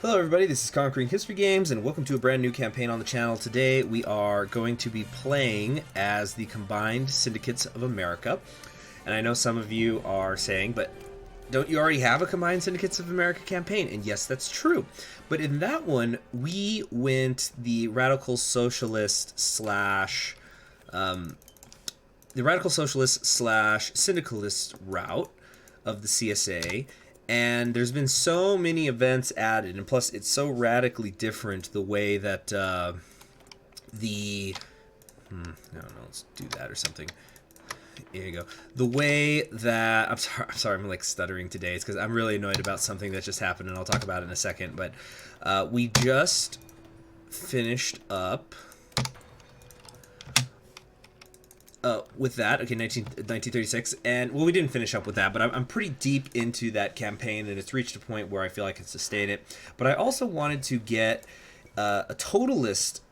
Hello everybody, this is Conquering History Games, and welcome to a brand new campaign on the channel. Today we are going to be playing as the Combined Syndicates of America. And I know some of you are saying, but don't you already have a Combined Syndicates of America campaign? And yes, that's true. But in that one, we went the Radical Socialist slash Syndicalist route of the CSA. And there's been so many events added, and plus it's so radically different the way that no, let's do that or something. Here you go. The way that I'm sorry, I'm like stuttering today. It's because I'm really annoyed about something that just happened, and I'll talk about it in a second. But we just finished up with that, okay, 1936, and, well, we didn't finish up with that, but I'm pretty deep into that campaign, and it's reached a point where I feel I can sustain it. But I also wanted to get a Totalist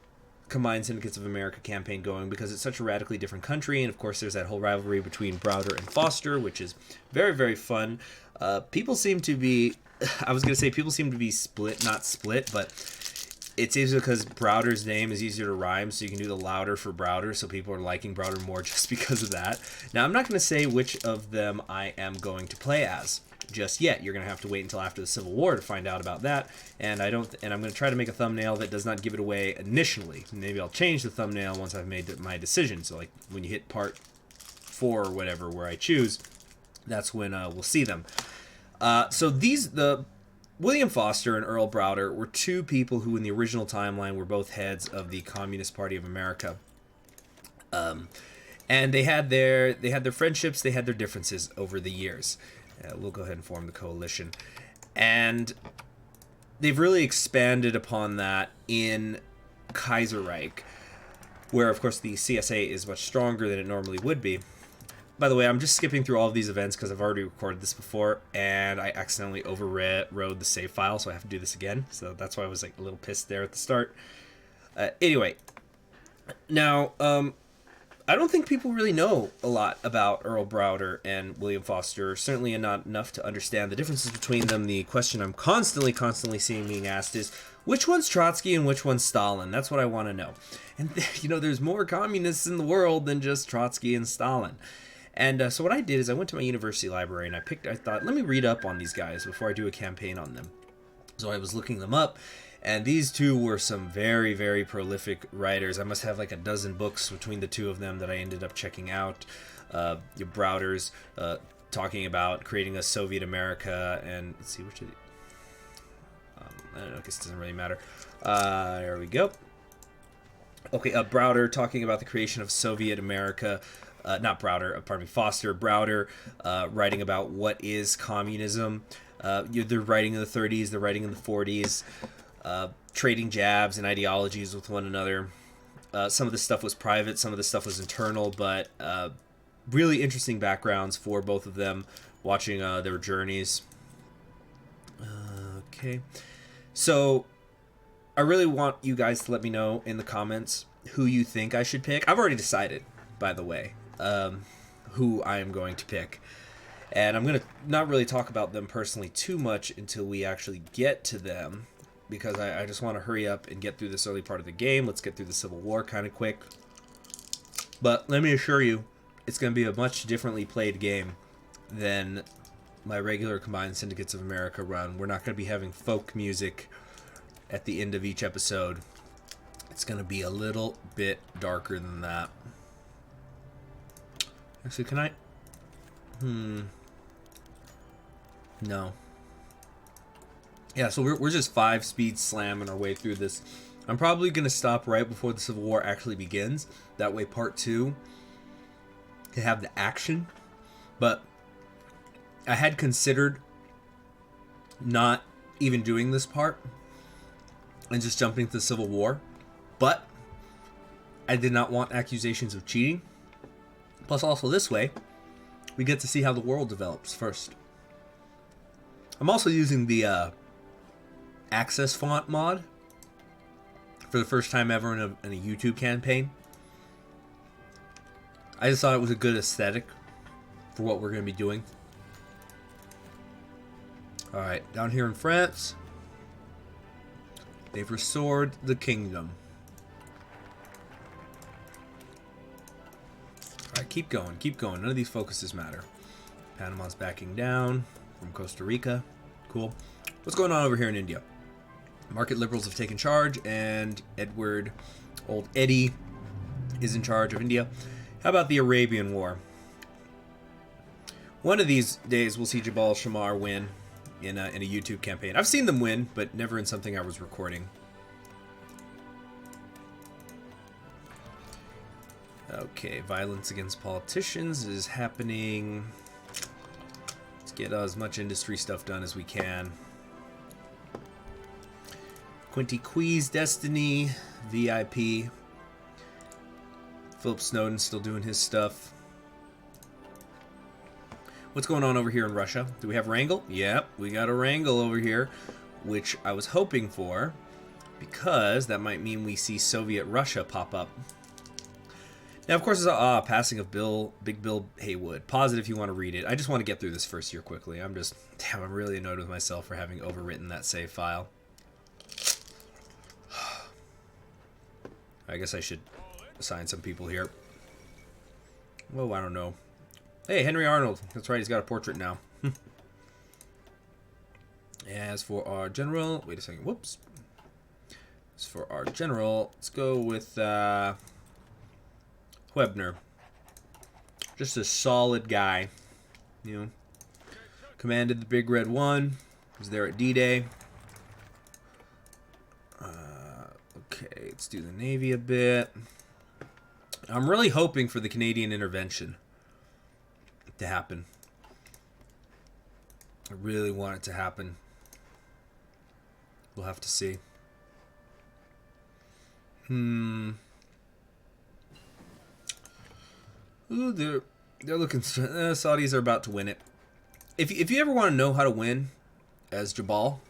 Combined Syndicates of America campaign going, because it's such a radically different country, and of course there's that whole rivalry between Browder and Foster, which is very, very fun. People seem to be, I was going to say people seem to be split, not split, but it's easier because Browder's name is easier to rhyme, so you can do the louder for Browder, so people are liking Browder more just because of that. Now, I'm not going to say which of them I am going to play as just yet. You're going to have to wait until after the Civil War to find out about that, and I'm going to try to make a thumbnail that does not give it away initially. Maybe I'll change the thumbnail once I've made my decision, so like when you hit part 4 or whatever where I choose, that's when we'll see them. So William Foster and Earl Browder were two people who in the original timeline were both heads of the Communist Party of America. And they had their friendships, they had their differences over the years. We'll go ahead and form the coalition. And they've really expanded upon that in Kaiserreich, where of course the CSA is much stronger than it normally would be. By the way, I'm just skipping through all of these events because I've already recorded this before, and I accidentally overrode the save file, so I have to do this again. So that's why I was like a little pissed there at the start. Anyway, now, I don't think people really know a lot about Earl Browder and William Foster, certainly not enough to understand the differences between them. The question I'm constantly seeing being asked is, which one's Trotsky and which one's Stalin? That's what I want to know. And, you know, there's more communists in the world than just Trotsky and Stalin. And so what I did is I went to my university library and I thought, let me read up on these guys before I do a campaign on them. So I was looking them up, and these two were some very, very prolific writers. I must have like a dozen books between the two of them that I ended up checking out. Browder's talking about creating a Soviet America, and let's see, which of the... I don't know, I guess it doesn't really matter. There we go. Okay, Browder talking about the creation of Soviet America. Not Browder, pardon me, Foster. Browder writing about what is communism. They're writing in the 30s, they're writing in the 40s, trading jabs and ideologies with one another. Some of this stuff was private, some of this stuff was internal, but really interesting backgrounds for both of them, watching their journeys. Okay, so I really want you guys to let me know in the comments who you think I should pick. I've already decided, by the way, who I am going to pick. And I'm going to not really talk about them personally too much until we actually get to them, because I just want to hurry up and get through this early part of the game. Let's get through the Civil War kind of quick. But let me assure you, it's going to be a much differently played game than my regular Combined Syndicates of America run. We're not going to be having folk music at the end of each episode. It's going to be a little bit darker than that. Actually, can I? No. Yeah, so we're just 5-speed slamming our way through this. I'm probably going to stop right before the Civil War actually begins. That way part 2 can have the action. But I had considered not even doing this part and just jumping to the Civil War. But I did not want accusations of cheating. Plus also this way, we get to see how the world develops first. I'm also using the Access font mod for the first time ever in a YouTube campaign. I just thought it was a good aesthetic for what we're going to be doing. Alright, down here in France, They've restored the kingdom. Alright, keep going, keep going. None of these focuses matter. Panama's backing down from Costa Rica. Cool. What's going on over here in India? Market liberals have taken charge, and old Eddie, is in charge of India. How about the Arabian War? One of these days, we'll see Jabal Shammar win in a YouTube campaign. I've seen them win, but never in something I was recording. Okay, violence against politicians is happening. Let's get as much industry stuff done as we can. Quinty Quee's Destiny, VIP. Philip Snowden's still doing his stuff. What's going on over here in Russia? Do we have Wrangle? Yep, we got a Wrangle over here, which I was hoping for, because that might mean we see Soviet Russia pop up. Now, of course, it's passing of Big Bill Haywood. Pause it if you want to read it. I just want to get through this first year quickly. I'm really annoyed with myself for having overwritten that save file. I guess I should assign some people here. Whoa, I don't know. Hey, Henry Arnold. That's right, he's got a portrait now. As for our general... Wait a second. Whoops. As for our general, let's go with Huebner. Just a solid guy. You know. Commanded the Big Red One. Was there at D-Day. Okay, let's do the Navy a bit. I'm really hoping for the Canadian intervention to happen. I really want it to happen. We'll have to see. Ooh, they're looking. Saudis are about to win it. If you ever want to know how to win as Jabal,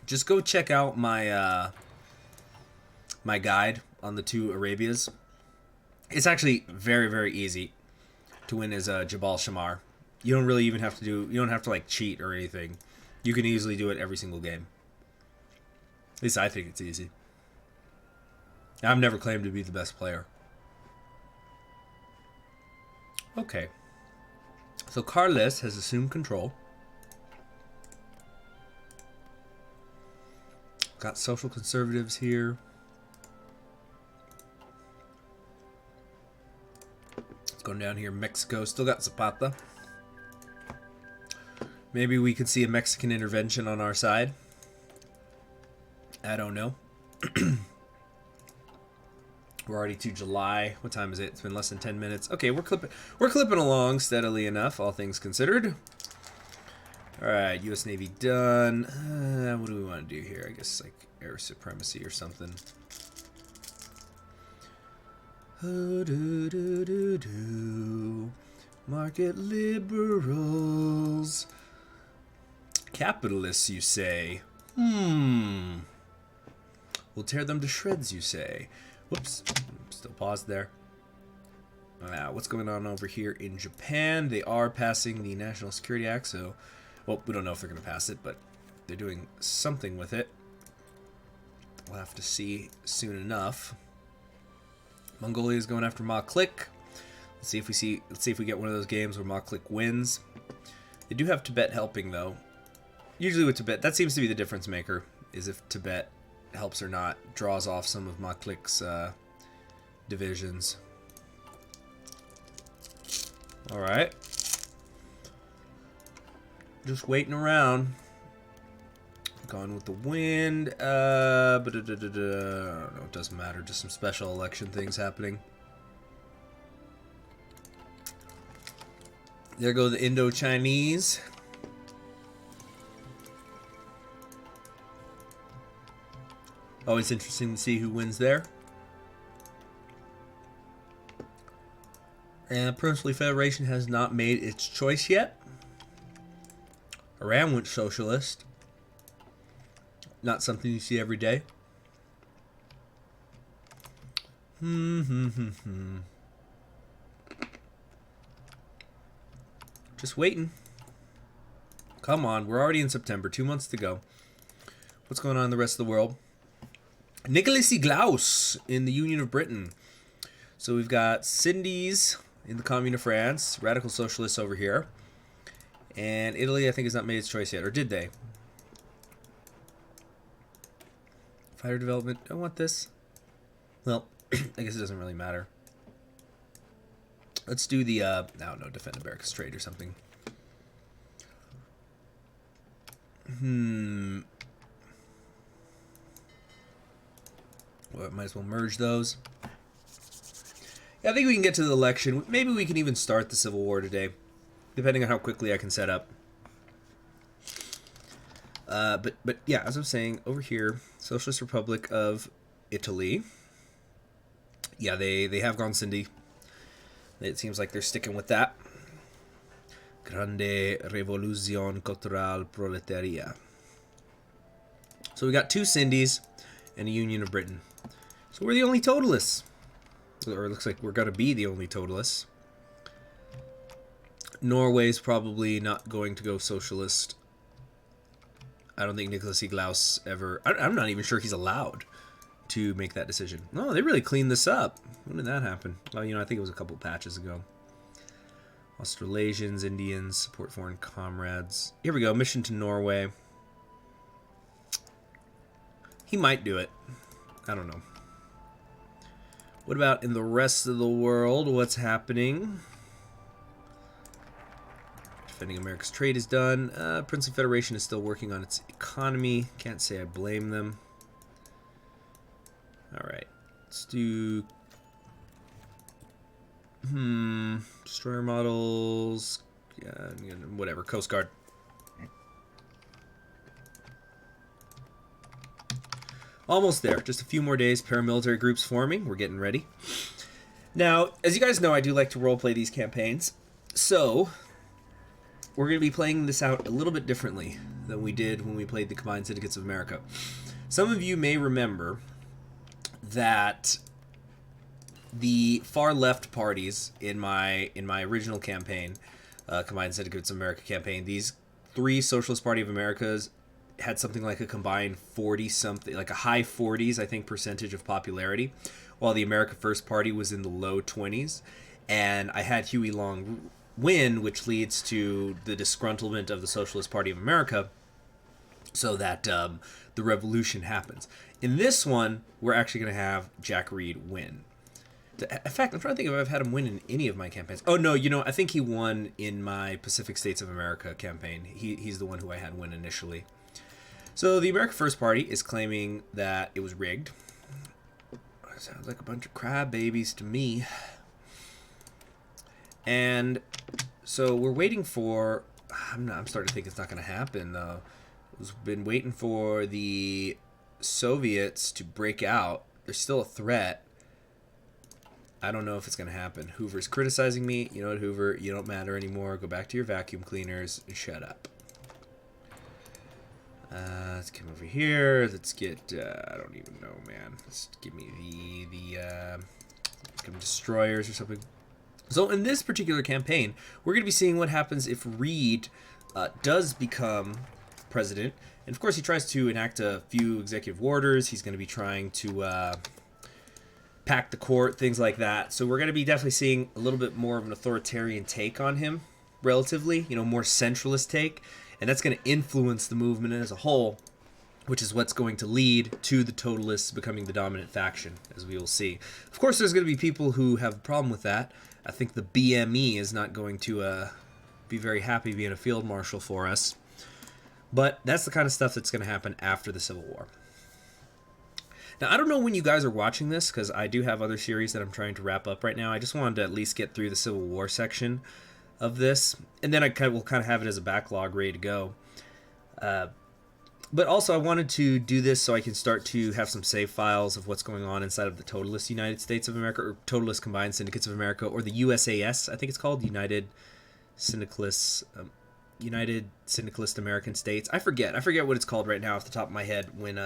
just go check out my my guide on the two Arabias. It's actually very, very easy to win as Jabal Shammar. You don't really even have to you don't have to like cheat or anything. You can easily do it every single game. At least I think it's easy. I've never claimed to be the best player. Okay. So Carles has assumed control. Got social conservatives here. Going down here, Mexico still got Zapata. Maybe we could see a Mexican intervention on our side. I don't know. We're already to July. What time is it? It's been less than 10 minutes. Okay, we're clipping along steadily enough, all things considered. All right, U.S. Navy done. What do we want to do here? I guess like air supremacy or something. Market liberals. Capitalists, you say? We'll tear them to shreds, you say? Whoops. Still paused there. What's going on over here in Japan? They are passing the National Security Act, so... Well, we don't know if they're going to pass it, but they're doing something with it. We'll have to see soon enough. Mongolia is going after Ma Click. Let's see if we get one of those games where Ma Click wins. They do have Tibet helping though. Usually with Tibet, that seems to be the difference maker, is if Tibet helps or not, draws off some of Ma Click's divisions. All right. Just waiting around. Gone with the wind. I don't know, it doesn't matter. Just some special election things happening. There go the Indo-Chinese. Always interesting to see who wins there. And Princely Federation has not made its choice yet. Iran went socialist. Not something you see every day. Just waiting. Come on, we're already in September. 2 months to go. What's going on in the rest of the world? Nicholas Glaus in the Union of Britain. So we've got Cindy's in the Commune of France, Radical Socialists over here. And Italy, I think, has not made its choice yet. Or did they? Fighter development. I want this. Well, I guess it doesn't really matter. Let's do the, I don't know, Defend America's Trade or something. Well, might as well merge those. Yeah, I think we can get to the election. Maybe we can even start the Civil War today, depending on how quickly I can set up. But yeah, as I'm saying, over here, Socialist Republic of Italy. Yeah, they have gone Cindy. It seems like they're sticking with that. Grande Revolución Cultural Proletaria. So we got 2 Cindy's and a Union of Britain. So we're the only totalists. Or it looks like we're going to be the only totalists. Norway's probably not going to go socialist. I don't think Nicholas Glaus ever... I'm not even sure he's allowed to make that decision. No, they really cleaned this up. When did that happen? Well, I think it was a couple patches ago. Australasians, Indians, support foreign comrades. Here we go, mission to Norway. He might do it. I don't know. What about in the rest of the world? What's happening? Defending America's trade is done. Princely Federation is still working on its economy. Can't say I blame them. Alright. Let's do... Destroyer models. Yeah, whatever. Coast Guard. Almost there. Just a few more days. Paramilitary groups forming. We're getting ready. Now, as you guys know, I do like to roleplay these campaigns. So, we're going to be playing this out a little bit differently than we did when we played the Combined Syndicates of America. Some of you may remember that the far left parties in my original campaign, Combined Syndicates of America campaign, these 3 Socialist Party of Americas had something like a combined 40-something, like a high 40s, I think, percentage of popularity, while the America First Party was in the low 20s. And I had Huey Long win, which leads to the disgruntlement of the Socialist Party of America, so that the revolution happens. In this one, we're actually going to have Jack Reed win. In fact, I'm trying to think if I've had him win in any of my campaigns. Oh, no, I think he won in my Pacific States of America campaign. He's the one who I had win initially. So the America First Party is claiming that it was rigged. Sounds like a bunch of crybabies to me. And so we're waiting for... I'm starting to think it's not going to happen, though. We've been waiting for the Soviets to break out. There's still a threat. I don't know if it's going to happen. Hoover's criticizing me. You know what, Hoover? You don't matter anymore. Go back to your vacuum cleaners and shut up. Let's come over here. Let's get, I don't even know, man. Let's give me the destroyers or something. So in this particular campaign, we're going to be seeing what happens if Reed does become president. And of course, he tries to enact a few executive orders. He's going to be trying to pack the court, things like that. So we're going to be definitely seeing a little bit more of an authoritarian take on him, relatively, more centralist take. And that's going to influence the movement as a whole, which is what's going to lead to the Totalists becoming the dominant faction, as we will see. Of course, there's going to be people who have a problem with that. I think the BME is not going to be very happy being a field marshal for us. But that's the kind of stuff that's going to happen after the Civil War. Now, I don't know when you guys are watching this, because I do have other series that I'm trying to wrap up right now. I just wanted to at least get through the Civil War section of this, and then will kind of have it as a backlog ready to go. But also I wanted to do this so I can start to have some save files of what's going on inside of the Totalist United States of America, or Totalist Combined Syndicates of America, or the USAS, I think it's called, United Syndicalist American States. I forget what it's called right now off the top of my head when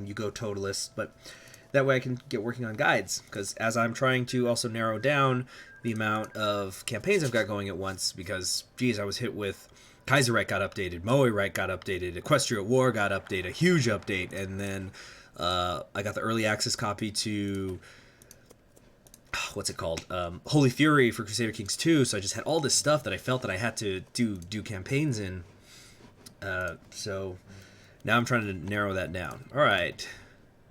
you go Totalist, but that way I can get working on guides, because as I'm trying to also narrow down the amount of campaigns I've got going at once, because, geez, I was hit with Kaiserreich got updated, Moe Reich got updated, Equestrian War got updated, a huge update, and then I got the early access copy to what's it called? Holy Fury for Crusader Kings 2. So I just had all this stuff that I felt that I had to do campaigns in. So now I'm trying to narrow that down. All right.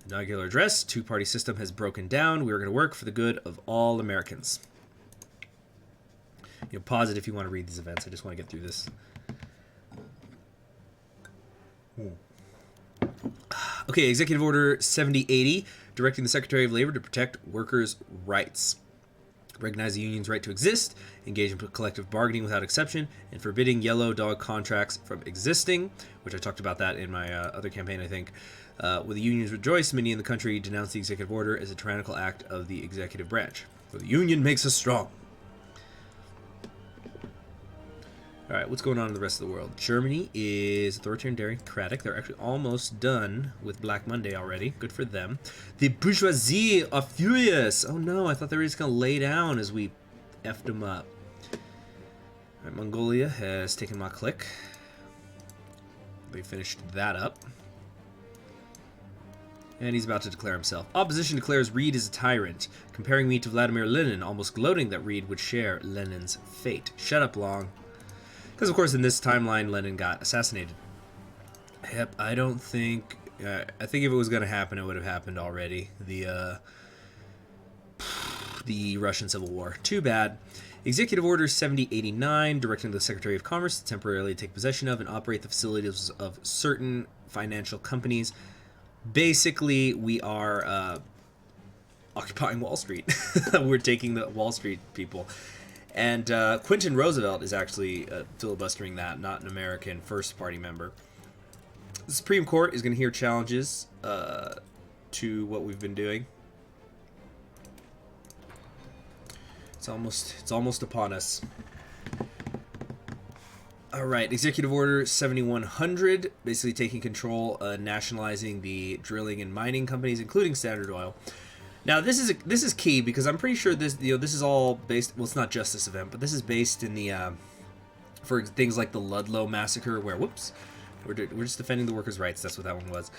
Inaugural address. Two-party system has broken down. We are going to work for the good of all Americans. You know, pause it if you want to read these events. I just want to get through this. Okay, Executive Order 7080, directing the Secretary of Labor to protect workers' rights. Recognize the union's right to exist, engage in collective bargaining without exception, and forbidding yellow dog contracts from existing, which I talked about that in my other campaign, I think. Will the unions rejoice? Many in the country denounce the executive order as a tyrannical act of the executive branch. For the union makes us strong. All right, what's going on in the rest of the world? Germany is authoritarian democratic. They're actually almost done with Black Monday already. Good for them. The bourgeoisie are furious. Oh no, I thought they were just going to lay down as we effed them up. All right, Mongolia has taken my click. They finished that up. And he's about to declare himself. Opposition declares Reed is a tyrant, comparing me to Vladimir Lenin, almost gloating that Reed would share Lenin's fate. Shut up, Long. Because, of course, in this timeline, Lenin got assassinated. Yep, I don't think... I think if it was going to happen, it would have happened already. The Russian Civil War. Too bad. Executive Order 7089, directing the Secretary of Commerce to temporarily take possession of and operate the facilities of certain financial companies. Basically, we are occupying Wall Street. We're taking the Wall Street people. And Quentin Roosevelt is actually filibustering that, not an American First Party member. The Supreme Court is going to hear challenges to what we've been doing. It's almost upon us. All right, Executive Order 7100, basically taking control, nationalizing the drilling and mining companies, including Standard Oil. Now this is key because I'm pretty sure this is all based. Well, it's not just this event, but this is based in the for things like the Ludlow massacre, where we're just defending the workers' rights. That's what that one was.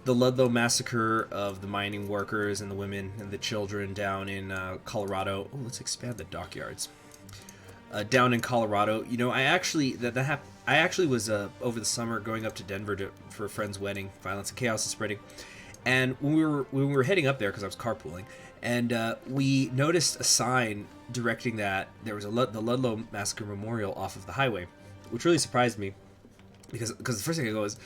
The Ludlow massacre of the mining workers and the women and the children down in Colorado. Oh, let's expand the dockyards. Down in Colorado, you know, I actually was over the summer going up to Denver for a friend's wedding. Violence and chaos is spreading. And when we were heading up there, because I was carpooling, and we noticed a sign directing that there was the Ludlow Massacre Memorial off of the highway, which really surprised me, because the first thing I go is,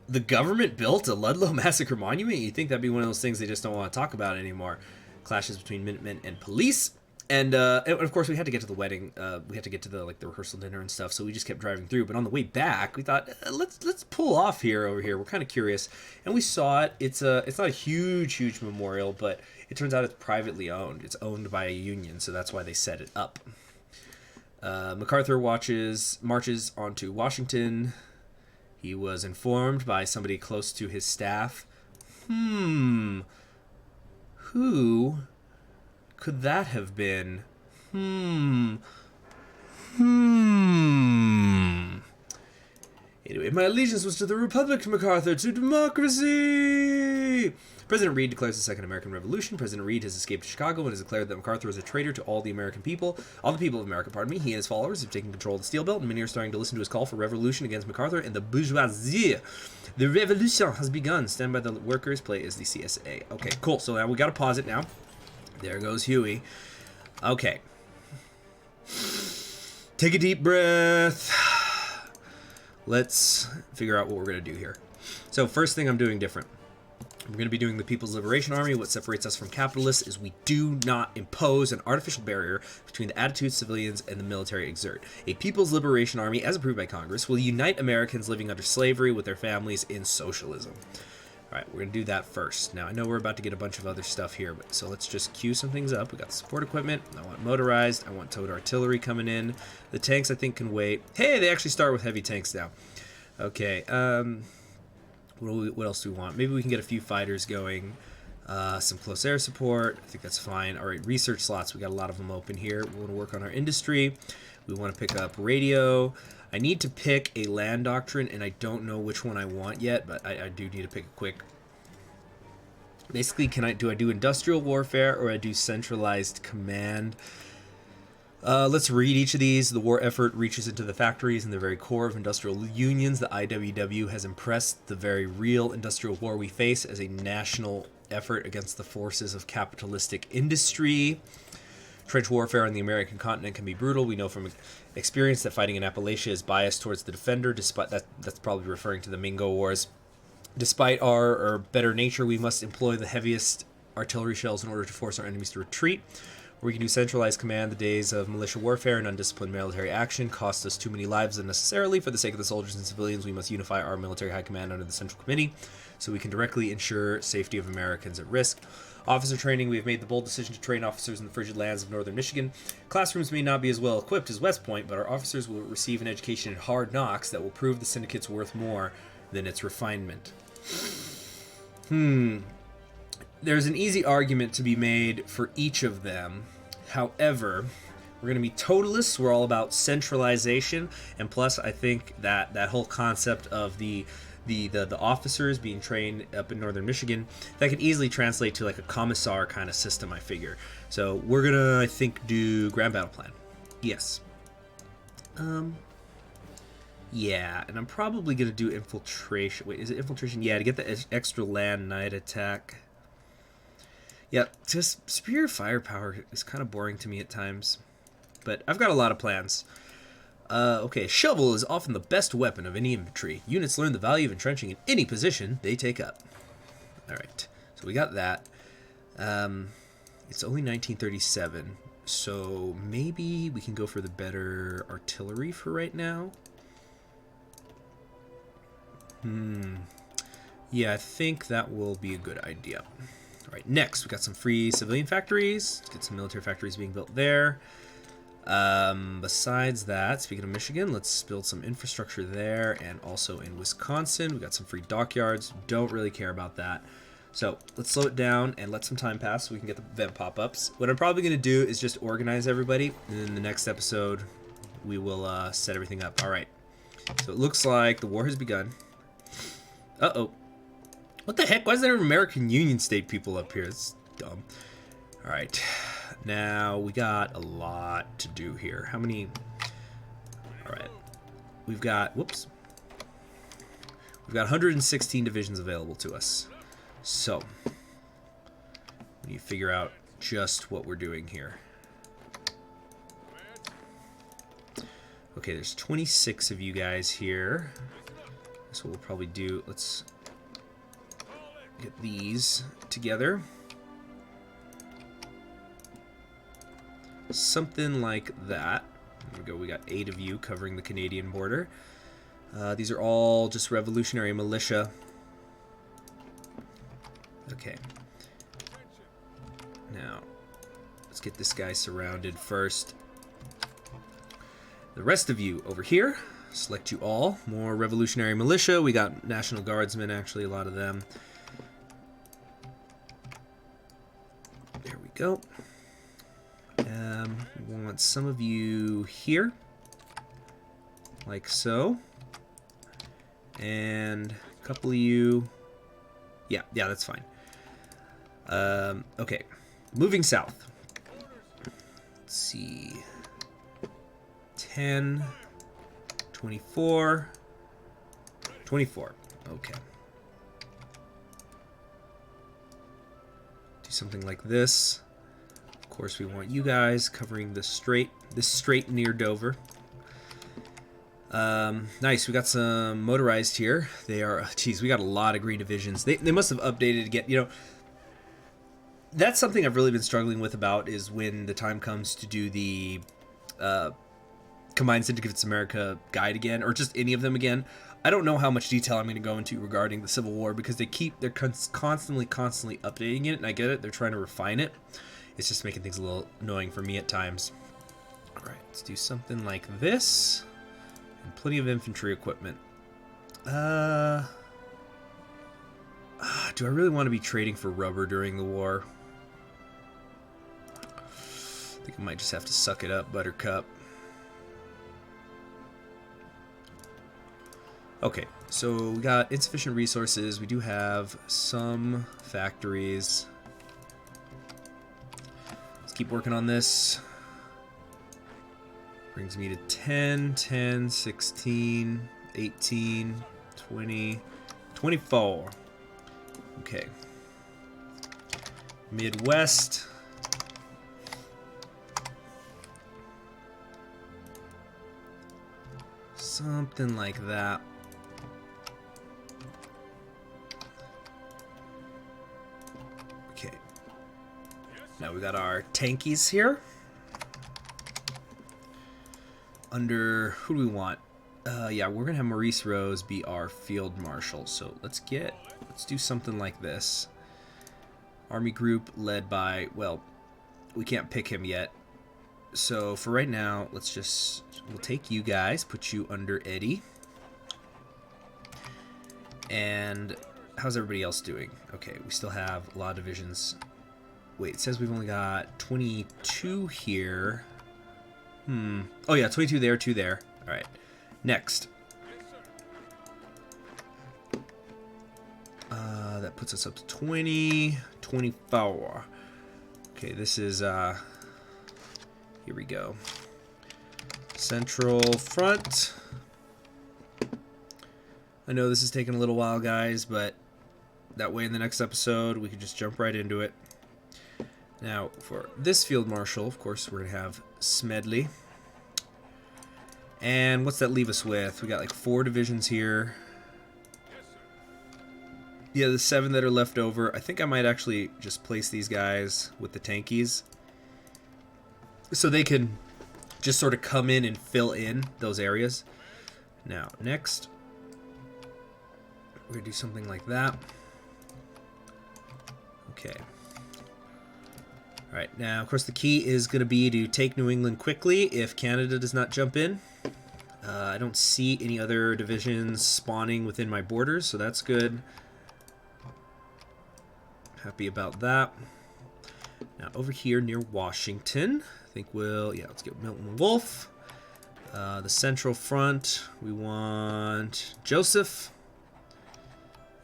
the government built a Ludlow Massacre monument? You'd think that'd be one of those things they just don't want to talk about anymore. Clashes between Minutemen and police. And of course, we had to get to the wedding. We had to get to the rehearsal dinner and stuff. So we just kept driving through. But on the way back, we thought, let's pull off over here. We're kind of curious, and we saw it. It's not a huge memorial, but it turns out it's privately owned. It's owned by a union, so that's why they set it up. MacArthur marches onto Washington. He was informed by somebody close to his staff. Who could that have been? Anyway, my allegiance was to the Republic, MacArthur, to democracy! President Reed declares the Second American Revolution. President Reed has escaped to Chicago and has declared that MacArthur is a traitor to all the people of America, pardon me. He and his followers have taken control of the Steel Belt, and many are starting to listen to his call for revolution against MacArthur and the bourgeoisie. The revolution has begun. Stand by the workers, play as the CSA. Okay, cool. So now we gotta pause it now. There goes Huey. Okay. Take a deep breath. Let's figure out what we're going to do here. So first thing I'm doing different. We're going to be doing the People's Liberation Army. What separates us from capitalists is we do not impose an artificial barrier between the attitudes civilians and the military exert. A People's Liberation Army, as approved by Congress, will unite Americans living under slavery with their families in socialism. All right, we're going to do that first. Now, I know we're about to get a bunch of other stuff here, but so let's just queue some things up. We got the support equipment. I want motorized. I want towed artillery coming in. The tanks, I think, can wait. Hey, they actually start with heavy tanks now. Okay, what else do we want? Maybe we can get a few fighters going. Some close air support. I think that's fine. All right, research slots. We got a lot of them open here. We want to work on our industry. We want to pick up radio. I need to pick a land doctrine, and I don't know which one I want yet, but I do need to pick a quick. Basically, do I do industrial warfare or I do centralized command? Let's read each of these. The war effort reaches into the factories and the very core of industrial unions. The IWW has impressed the very real industrial war we face as a national effort against the forces of capitalistic industry. Trench warfare on the American continent can be brutal. We know from experience that fighting in Appalachia is biased towards the defender, despite that's probably referring to the Mingo Wars. Despite our better nature, we must employ the heaviest artillery shells in order to force our enemies to retreat. We can do centralized command. The days of militia warfare and undisciplined military action cost us too many lives unnecessarily. For the sake of the soldiers and civilians, we must unify our military high command under the Central Committee so we can directly ensure safety of Americans at risk. Officer training. We have made the bold decision to train officers in the frigid lands of northern Michigan. Classrooms may not be as well equipped as West Point, but our officers will receive an education in hard knocks that will prove the syndicate's worth more than its refinement. There's an easy argument to be made for each of them. However, we're going to be totalists. We're all about centralization, and plus, I think that whole concept of the officers being trained up in northern Michigan, that could easily translate to like a commissar kind of system, I figure. So we're gonna, I think, do grand battle plan. Yes. Yeah, and I'm probably gonna do infiltration. Wait, is it infiltration? Yeah, to get the extra land night attack. Yep, just superior firepower is kind of boring to me at times, but I've got a lot of plans. Okay, shovel is often the best weapon of any infantry. Units learn the value of entrenching in any position they take up. Alright, so we got that. It's only 1937, so maybe we can go for the better artillery for right now. Yeah, I think that will be a good idea. Alright, next, we got some free civilian factories. Let's get some military factories being built there. Besides that, speaking of Michigan, let's build some infrastructure there, and also in Wisconsin, we got some free dockyards. Don't really care about that. So let's slow it down and let some time pass so we can get the event pop-ups. What I'm probably going to do is just organize everybody, and in the next episode, we will set everything up. All right. So it looks like the war has begun. Uh-oh. What the heck? Why is there American Union State people up here? It's dumb. All right. Now, we got a lot to do here. How many? All right. We've got, whoops. We've got 116 divisions available to us. So, we need to figure out just what we're doing here. Okay, there's 26 of you guys here. So we'll probably do, let's get these together. Something like that. There we go. We got 8 of you covering the Canadian border. These are all just revolutionary militia. Okay. Now, let's get this guy surrounded first. The rest of you over here, select you all. More revolutionary militia. We got National Guardsmen, actually, a lot of them. There we go. We want some of you here, like so, and a couple of you. Yeah, that's fine. Okay, moving south. Let's see. 10, 24, 24. Okay. Do something like this. Of course, we want you guys covering this strait near Dover. Nice. We got some motorized here. They are, geez, we got a lot of green divisions. They must have updated again. You know, that's something I've really been struggling with about is when the time comes to do the Combined Syndicates America guide again, or just any of them again. I don't know how much detail I'm going to go into regarding the Civil War because they're constantly updating it, and I get it. They're trying to refine it. It's just making things a little annoying for me at times. All right, let's do something like this. And plenty of infantry equipment. Do I really want to be trading for rubber during the war? I think I might just have to suck it up, Buttercup. Okay, so we got insufficient resources. We do have some factories. Let's keep working on this. Brings me to 10, 10, 16, 18, 20, 24. Okay. Midwest. Something like that. Okay. Now we got our tankies here. Under, who do we want? Yeah, we're gonna have Maurice Rose be our field marshal. So let's do something like this. Army group led by, well, we can't pick him yet. So for right now, we'll take you guys, put you under Eddie. And how's everybody else doing? Okay, we still have a lot of divisions. Wait, it says we've only got 22 here. Oh yeah, 22 there, 2 there. All right. Next. That puts us up to 20, 24. Okay, this is here we go. Central front. I know this is taking a little while, guys, but that way in the next episode we can just jump right into it. Now, for this field marshal, of course, we're going to have Smedley. And what's that leave us with? We got like 4 divisions here. Yeah, the 7 that are left over. I think I might actually just place these guys with the tankies, so they can just sort of come in and fill in those areas. Now, next, we're going to do something like that. Okay. Alright, now, of course, the key is going to be to take New England quickly if Canada does not jump in. I don't see any other divisions spawning within my borders, so that's good. Happy about that. Now, over here near Washington, I think let's get Milton Wolfe. The Central Front, we want Joseph.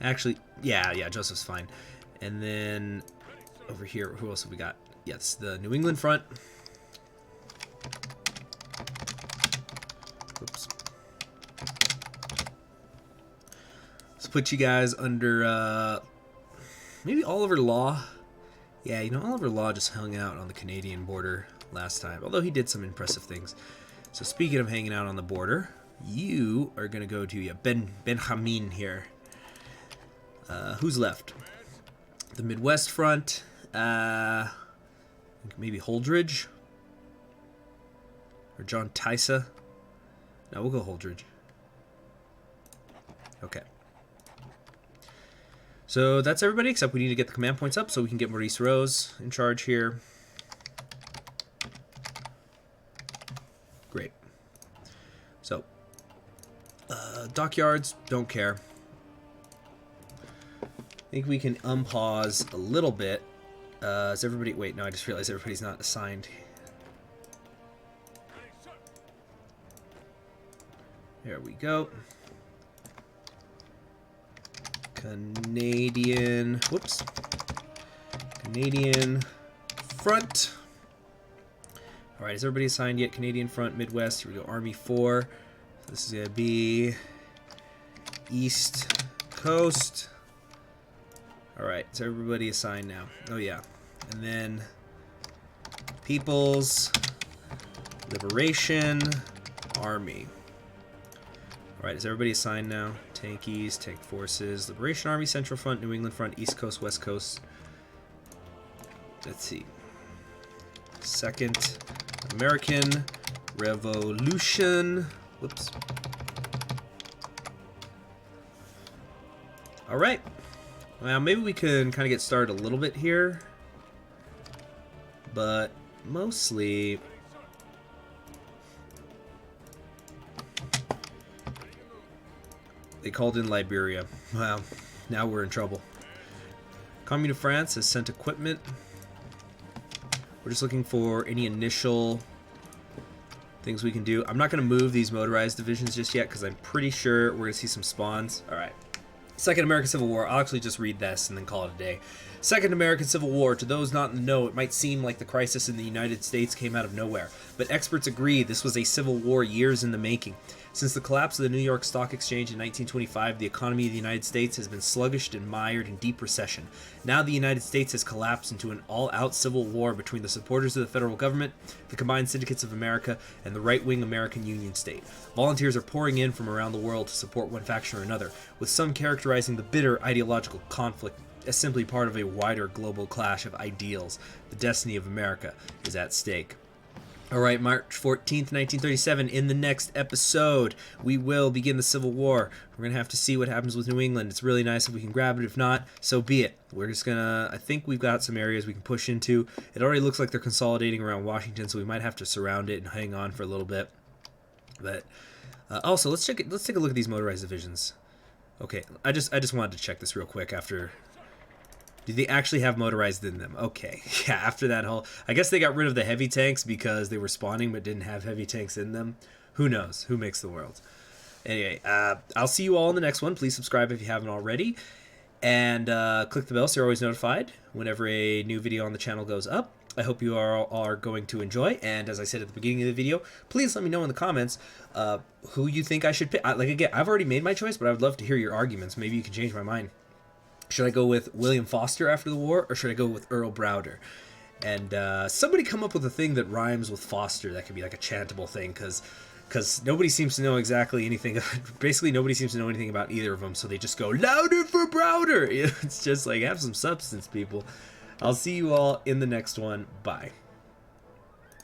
Actually, yeah, Joseph's fine. And then over here, who else have we got? Yes, the New England Front. Oops. Let's put you guys under maybe Oliver Law. Yeah, you know, Oliver Law just hung out on the Canadian border last time, although he did some impressive things. So speaking of hanging out on the border, you are going to go to Benjamin here. Who's left? The Midwest Front. Maybe Holdridge? Or John Tysa? No, we'll go Holdridge. Okay. So that's everybody, except we need to get the command points up so we can get Maurice Rose in charge here. Great. So, dockyards, don't care. I think we can unpause a little bit. Is everybody... Wait, no, I just realized everybody's not assigned. There we go. Canadian Front. Alright, is everybody assigned yet? Canadian Front, Midwest. Here we go, Army 4. So this is going to be East Coast. Alright, so everybody assigned now. Oh yeah. And then People's Liberation Army. Alright, is everybody assigned now? Tankies, Tank Forces, Liberation Army, Central Front, New England Front, East Coast, West Coast. Let's see. Second American Revolution. Whoops. Alright. Well, maybe we can kind of get started a little bit here. But mostly... They called in Liberia. Wow, now we're in trouble. Commune of France has sent equipment. We're just looking for any initial things we can do. I'm not going to move these motorized divisions just yet because I'm pretty sure we're going to see some spawns. All right. Second American Civil War. I'll actually just read this and then call it a day. Second American Civil War. To those not in the know, it might seem like the crisis in the United States came out of nowhere, but experts agree this was a civil war years in the making. Since the collapse of the New York Stock Exchange in 1925, the economy of the United States has been sluggish and mired in deep recession. Now the United States has collapsed into an all-out civil war between the supporters of the federal government, the combined syndicates of America, and the right-wing American Union State. Volunteers are pouring in from around the world to support one faction or another, with some characterizing the bitter ideological conflict as simply part of a wider global clash of ideals. The destiny of America is at stake. Alright, March 14th, 1937, in the next episode, we will begin the Civil War. We're going to have to see what happens with New England. It's really nice if we can grab it. If not, so be it. We're just going to, I think we've got some areas we can push into. It already looks like they're consolidating around Washington, so we might have to surround it and hang on for a little bit. But, also, let's take a look at these motorized divisions. Okay, I just wanted to check this real quick after... Do they actually have motorized in them? Okay, yeah, after that whole... I guess they got rid of the heavy tanks because they were spawning but didn't have heavy tanks in them. Who knows? Who makes the world? Anyway, I'll see you all in the next one. Please subscribe if you haven't already. And click the bell so you're always notified whenever a new video on the channel goes up. I hope you are going to enjoy. And as I said at the beginning of the video, please let me know in the comments who you think I should pick. Like, again, I've already made my choice, but I would love to hear your arguments. Maybe you can change my mind. Should I go with William Foster after the war, or should I go with Earl Browder? And somebody come up with a thing that rhymes with Foster that could be like a chantable thing, because nobody seems to know exactly anything. Basically, nobody seems to know anything about either of them, so they just go, louder for Browder! It's just like, have some substance, people. I'll see you all in the next one. Bye.